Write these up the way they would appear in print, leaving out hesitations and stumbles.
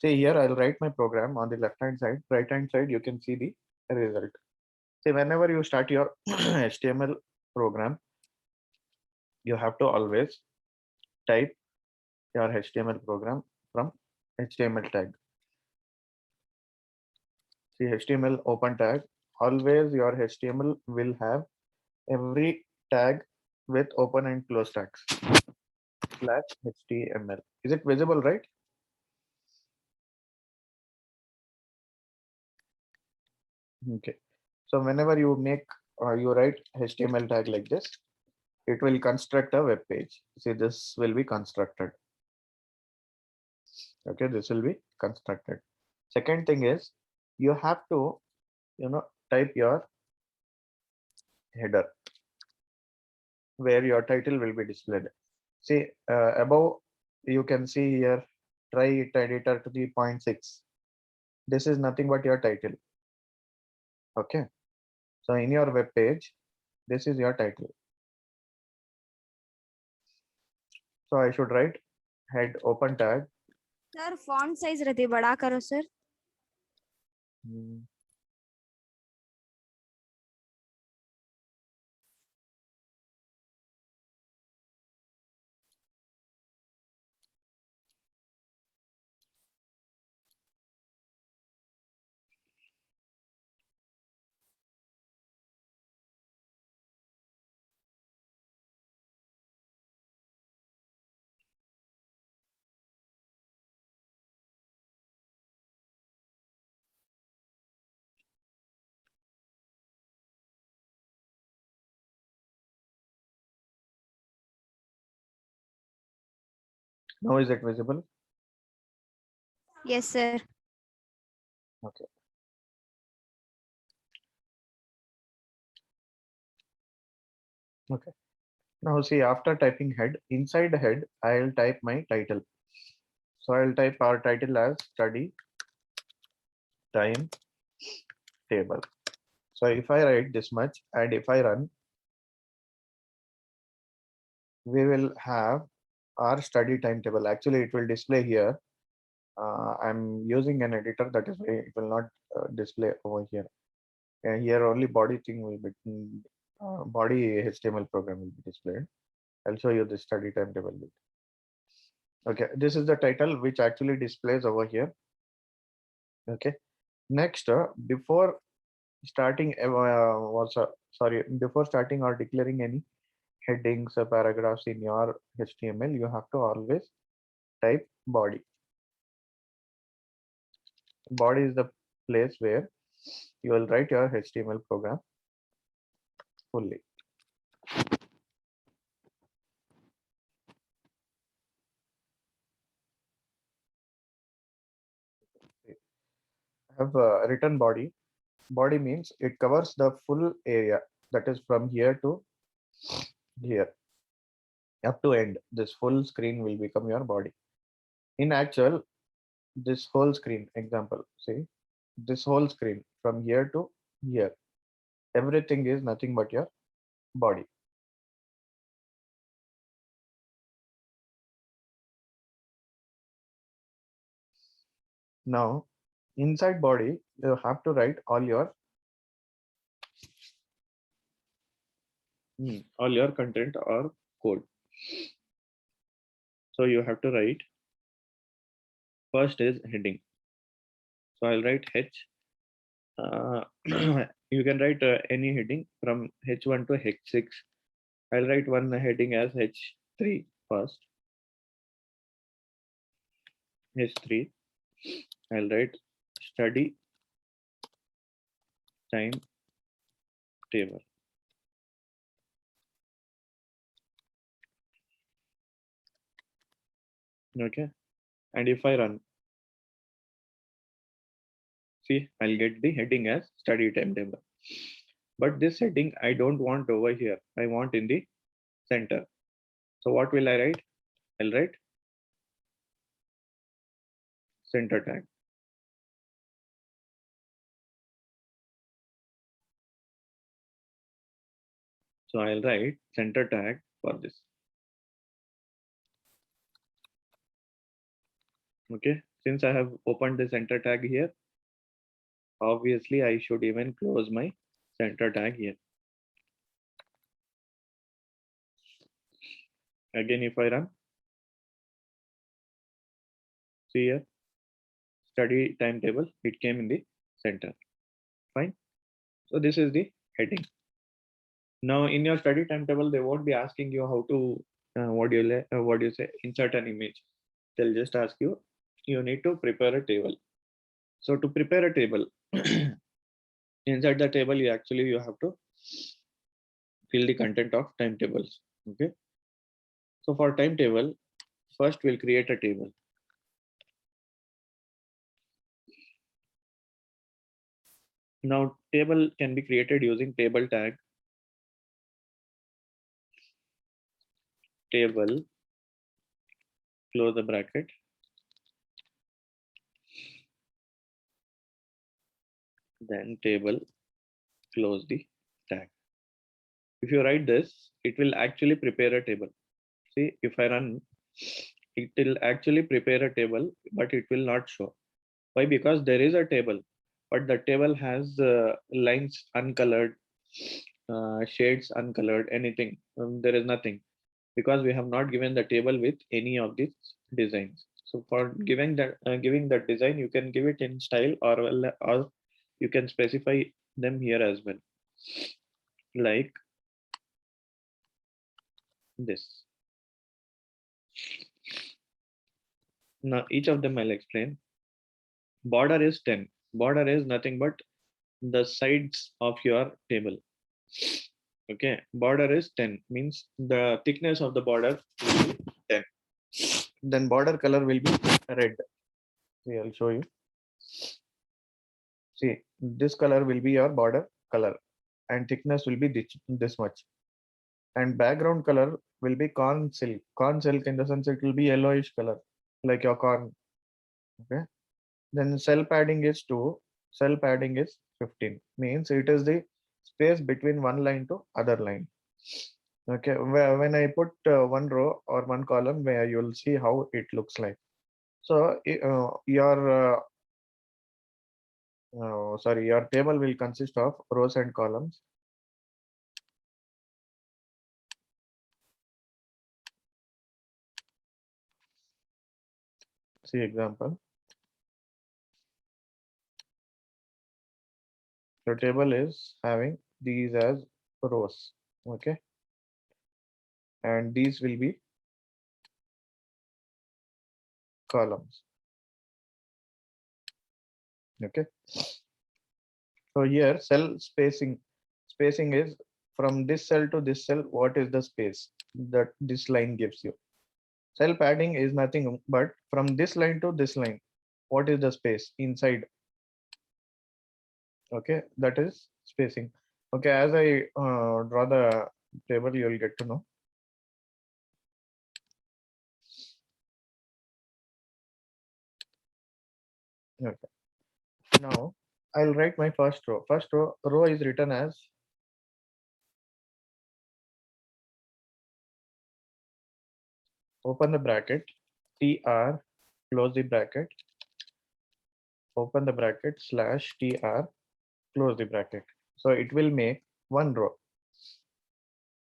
See here, I'll write my program on the left hand side. Right hand side, you can see the result. See, whenever you start your HTML program, you have to always type your HTML program from HTML tag. See, HTML open tag. Always your HTML will have every tag with open and close tags / HTML. Is it visible, right? Okay. So whenever you make you write HTML tag like this, it will construct a web page. See, this will be constructed. Okay, this will be constructed. Second thing is you have to, type your header where your title will be displayed. See, above you can see here, try it editor to the 0.6. This is nothing but your title. Okay. So in your web page, this is your title. So I should write head open tag. Sir font size रहती है, बड़ा करो sir. Now is it visible? Yes sir. Okay. Okay. Now see, after typing head, inside head, I'll type my title. So I'll type our title as study time table. So if I write this much and if I run, we will have our study timetable. Actually, it will display here. I'm using an editor, that is why it will not display over here. Here only body thing will be body HTML program will be displayed. I'll show you the study timetable. Okay, this is the title which actually displays over here. Okay, next before starting before starting or declaring any headings or paragraphs in your HTML, you have to always type body. Body is the place where you will write your HTML program fully. I have written body. Body means it covers the full area, that is from here to here up to end. This full screen will become your body. In actual, this whole screen, example, see, this whole screen from here to here, everything is nothing but your body. Now inside body, you have to write all your content or code. So you have to write, first is heading. So I'll write H. You can write any heading from H1 to H6. I'll write one heading as H3 first. H3. I'll write study time table. Okay. And if I run, see, I'll get the heading as study timetable. But this heading I don't want over here. I want in the center. So what will I write? I'll write center tag. So I'll write center tag for this. Okay. since I have opened the center tag here, obviously I should even close my center tag here. Again, if I run, see here, study timetable, it came in the center. Fine. So this is the heading. Now in your study timetable, they won't be asking you how to what do you say, insert an image. They'll just ask you, you need to prepare a table. So to prepare a table, inside the table, you have to fill the content of timetables. Okay. So for timetable, first we'll create a table. Now table can be created using table tag, table, close the bracket, then table, close the tag. If you write this, it will actually prepare a table. See, if I run, it will actually prepare a table, but it will not show. Why? Because there is a table, but the table has lines uncolored, shades uncolored, anything. There is nothing because we have not given the table with any of these designs. So for giving that design, you can give it in style, or you can specify them here as well, like this. Now each of them I'll explain. Border is 10. Border is nothing but the sides of your table. Okay, border is 10, means the thickness of the border will be 10. Then border color will be red. See, I'll show you. See, this color will be your border color, and thickness will be this much. And background color will be corn silk. Corn silk in the sense it will be yellowish color, like your corn. Okay. Then cell padding is 2. Cell padding is 15. Means it is the space between one line to other line. Okay, when I put one row or one column, where you'll see how it looks like. So your your table will consist of rows and columns. See example. The table is having these as rows. Okay, and these will be columns. Okay, so here cell spacing is from this cell to this cell. What is the space that this line gives you? Cell padding is nothing but from this line to this line, what is the space inside? Okay, that is spacing. Okay, as I draw the table, you will get to know. Okay, now I'll write my first row. First row is written as open the bracket, tr, close the bracket, open the bracket, slash tr, close the bracket. So it will make one row.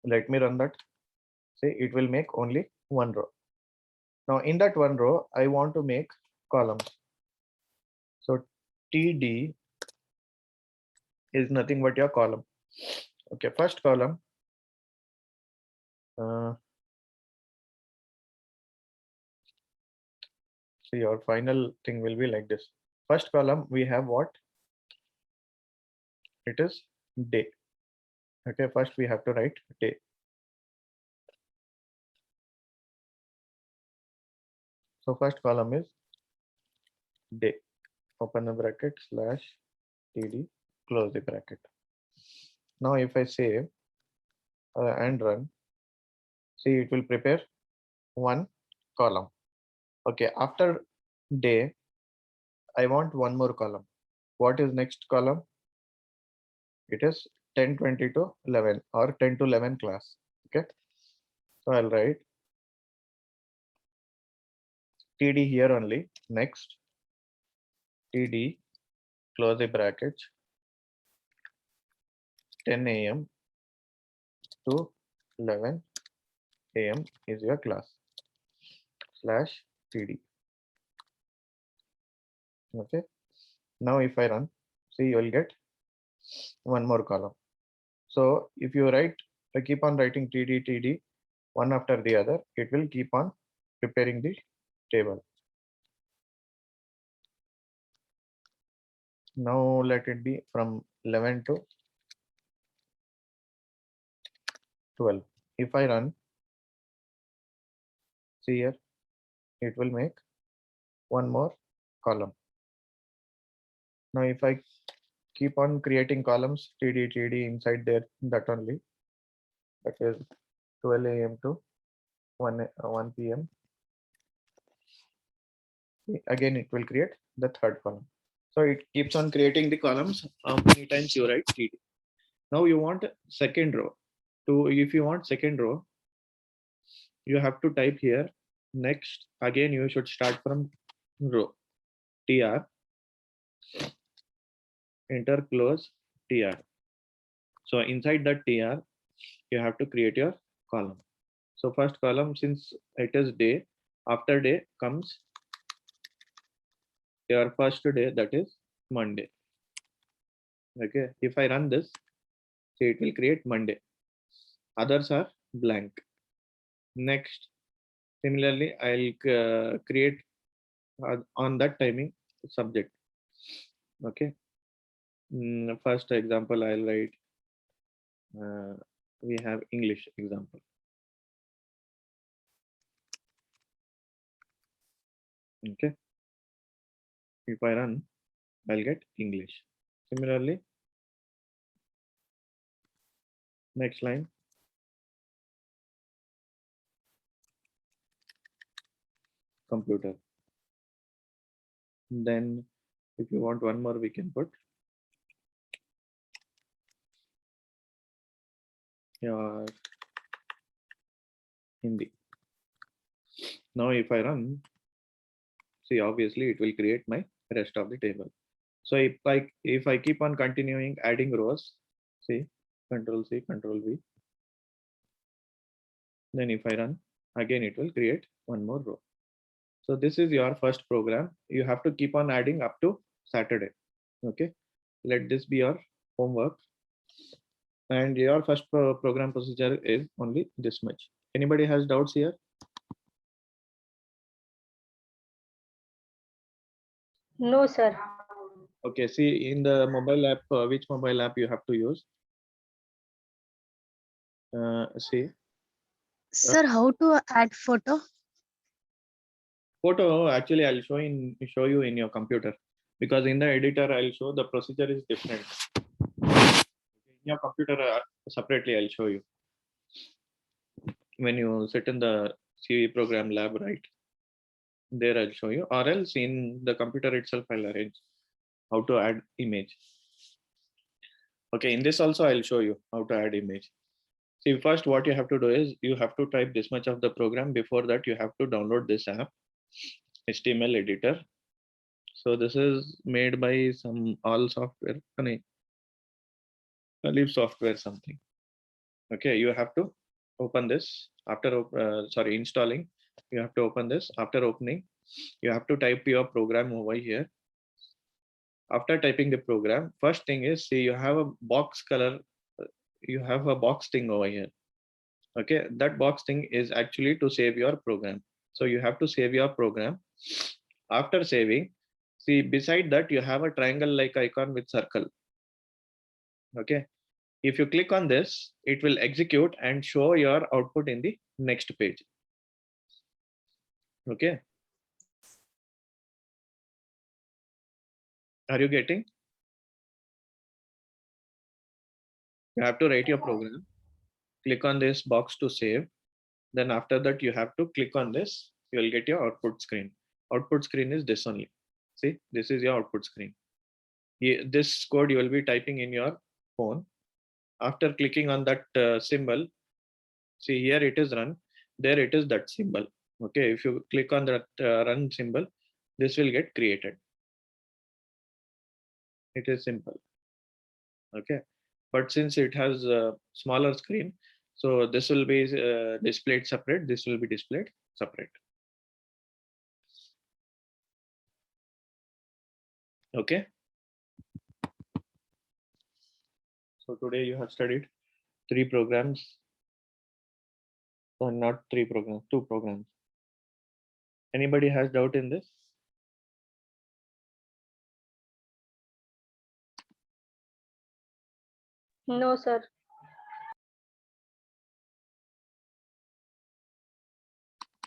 Let me run that. See, it will make only one row. Now in that one row, I want to make columns. So TD is nothing but your column. Okay, first column. So your final thing will be like this. First column, we have what? It is day. Okay, first we have to write day. So first column is day. Open the bracket, slash TD, close the bracket. Now if I save and run, see, it will prepare one column. Okay, after day, I want one more column. What is next column? It is 10:20 to 11 or 10 to 11 class. Okay, so I'll write TD here only. Next, TD, close the bracket, 10 a.m. to 11 a.m. is your class, slash TD. Okay. Now if I run, see, you will get one more column. So if you write, keep on writing TD one after the other, it will keep on preparing the table. Now let it be from 11 to 12. If I run, see here, it will make one more column. Now if I keep on creating columns, TD inside there, that only, that is 12 a.m. to 1 p.m. Again, it will create the third column. So it keeps on creating the columns how many times you write TD. Now you want second row. If you want second row, you have to type here next. Again, you should start from row, TR, enter, close, TR. So inside that TR, you have to create your column. So first column, since it is day, after day comes your first day, that is Monday. Okay, if I run this, see, it will create Monday. Others are blank. Next, similarly, I'll create on that timing subject. Okay. First example, I'll write, we have English example. Okay. If I run, I'll get English. Similarly, next line, computer. Then if you want one more, we can put your Hindi. Now if I run, see, obviously it will create my rest of the table. So if I keep on continuing adding rows, see, Control C, Control V. Then if I run, again it will create one more row. So this is your first program. You have to keep on adding up to Saturday. Okay, let this be your homework. And your first program procedure is only this much. Anybody has doubts here? No, sir. Okay, see, in the mobile app, which mobile app you have to use? See. Sir, how to add photo? Photo, actually, I'll show you in your computer, because in the editor, I'll show the procedure is different. In your computer, separately, I'll show you. When you sit in the CV program lab, right? There I'll show you, or else in the computer itself, I'll arrange how to add image. Okay, in this also, I'll show you how to add image. See, first what you have to do is you have to type this much of the program. Before that, you have to download this app, HTML editor. So this is made by some all software, Leaf software something. Okay, you have to open this after installing. You have to open this. After opening, you have to type your program over here. After typing the program, first thing is, see, you have a box color. You have a box thing over here. Okay, that box thing is actually to save your program. So you have to save your program. After saving, see, beside that you have a triangle like icon with circle. Okay, if you click on this, it will execute and show your output in the next page. Okay, are you getting? You have to write your program, click on this box to save. Then after that, you have to click on this, you will get your output screen. Output screen is this only. See, this is your output screen. This code you will be typing in your phone. After clicking on that symbol, see, here it is run, there it is that symbol. Okay, if you click on that run symbol, this will get created. It is simple. Okay, but since it has a smaller screen, so this will be displayed separate. This will be displayed separate. Okay. So today you have studied 3 programs. Not 3 programs, 2 programs. Anybody has doubt in this? No, sir.